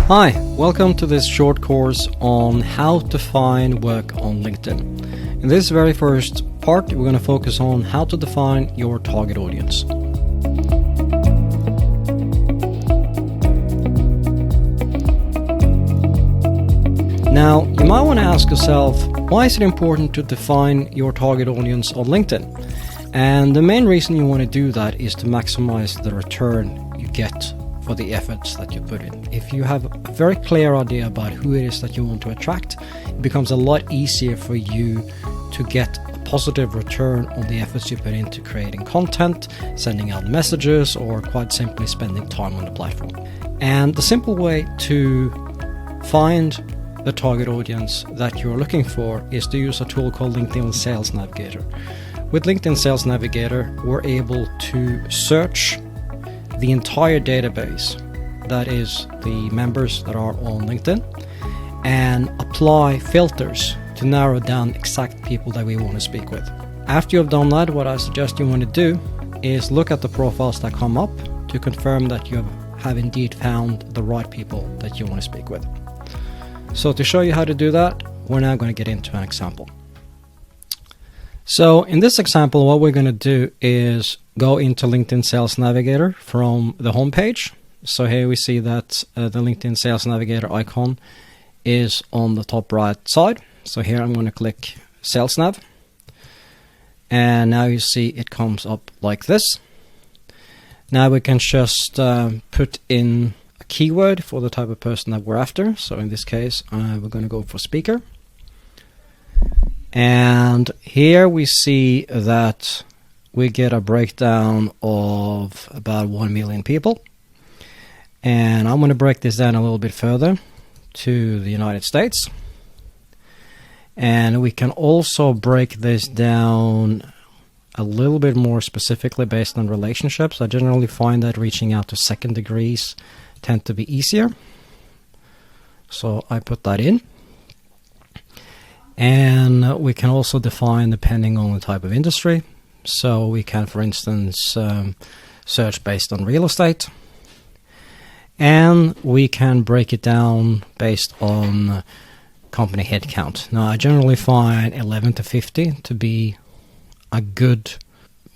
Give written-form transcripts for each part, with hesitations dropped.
Hi, welcome to this short course on how to find work on LinkedIn. In this very first part, we're going to focus on how to define your target audience. Now, you might want to ask yourself, why is it important to define your target audience on LinkedIn? And the main reason you want to do that is to maximize the return you get for the efforts that you put in. If you have a very clear idea about who it is that you want to attract, it becomes a lot easier for you to get a positive return on the efforts you put into creating content, sending out messages, or quite simply spending time on the platform. And the simple way to find the target audience that you're looking for is to use a tool called LinkedIn Sales Navigator. With LinkedIn Sales Navigator, we're able to search the entire database, that is the members that are on LinkedIn, and apply filters to narrow down exact people that we want to speak with. After you've done that, what I suggest you want to do is look at the profiles that come up to confirm that you have indeed found the right people that you want to speak with. So to show you how to do that, we're now going to get into an example. So in this example, what we're going to do is go into LinkedIn Sales Navigator from the home page. So here we see that the LinkedIn Sales Navigator icon is on the top right side. So here I'm going to click Sales Nav. And now you see it comes up like this. Now we can just put in a keyword for the type of person that we're after. So in this case, we're going to go for speaker. And here we see that we get a breakdown of about 1 million people. And I'm going to break this down a little bit further to the United States. And we can also break this down a little bit more specifically based on relationships. I generally find that reaching out to second degrees tend to be easier. So I put that in. And we can also define depending on the type of industry. So we can, for instance, search based on real estate. And we can break it down based on company headcount. Now, I generally find 11 to 50 to be a good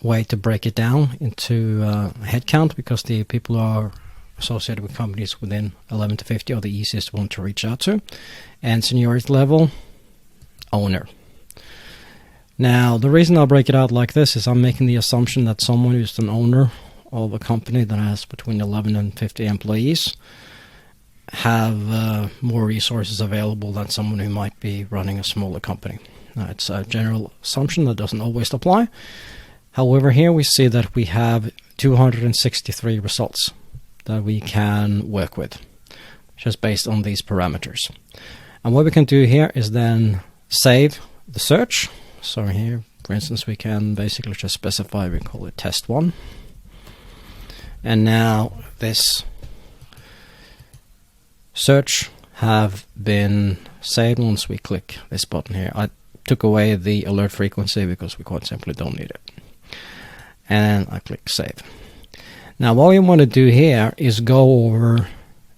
way to break it down into headcount, because the people who are associated with companies within 11 to 50 are the easiest one to reach out to. And seniority level, owner. Now, the reason I'll break it out like this is I'm making the assumption that someone who's an owner of a company that has between 11 and 50 employees have more resources available than someone who might be running a smaller company. Now, it's a general assumption that doesn't always apply. However, here we see that we have 263 results that we can work with, just based on these parameters. And what we can do here is then save the search. So here, for instance, we can basically just specify, we call it test 1. And now this search have been saved once we click this button here. I took away the alert frequency because we quite simply don't need it. And I click save. Now what we want to do here is go over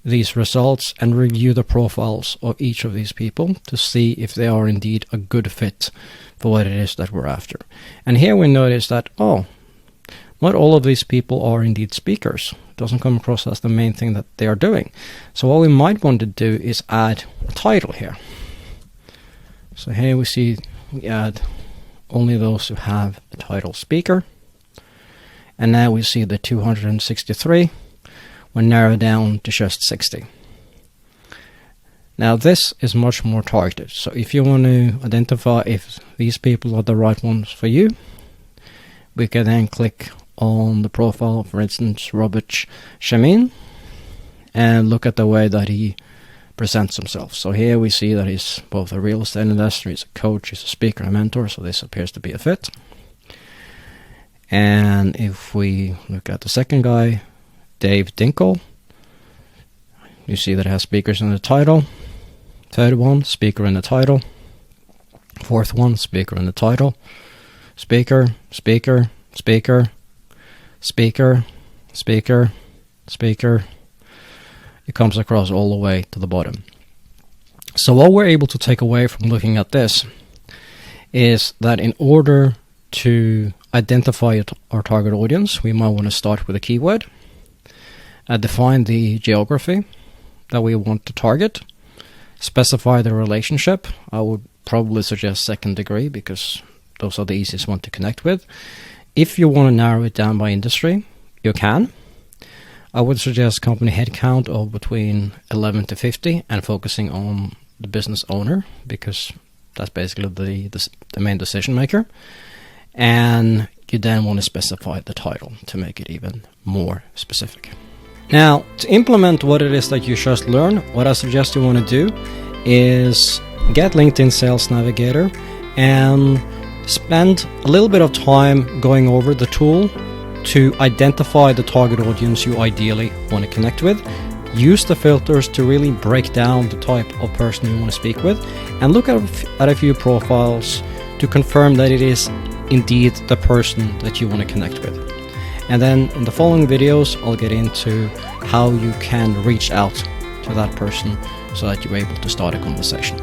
these results and review the profiles of each of these people to see if they are indeed a good fit for what it is that we're after. And here we notice that, not all of these people are indeed speakers. It doesn't come across as the main thing that they are doing. So what we might want to do is add a title here. So here we see we add only those who have the title speaker. And now we see the 263 were narrowed down to just 60. Now this is much more targeted. So if you want to identify if these people are the right ones for you, we can then click on the profile, for instance, Robert Shamin, and look at the way that he presents himself. So here we see that he's both a real estate investor, he's a coach, he's a speaker, a mentor, so this appears to be a fit. And if we look at the second guy, Dave Dinkle, you see that it has speakers in the title. Third one, speaker in the title. Fourth one, speaker in the title. Speaker, speaker, speaker, speaker, speaker, speaker. it comes across all the way to the bottom. So what we're able to take away from looking at this is that in order to identify our target audience, we might want to start with a keyword, define the geography that we want to target, specify the relationship. I would probably suggest second degree because those are the easiest one to connect with. If you want to narrow it down by industry, you can. I would suggest company headcount of between 11 to 50 and focusing on the business owner because that's basically the main decision maker. And you then want to specify the title to make it even more specific. Now, to implement what it is that you just learned, what I suggest you want to do is get LinkedIn Sales Navigator and spend a little bit of time going over the tool to identify the target audience you ideally want to connect with. Use the filters to really break down the type of person you want to speak with, and look at a few profiles to confirm that it is indeed the person that you want to connect with. And then in the following videos, I'll get into how you can reach out to that person so that you're able to start a conversation.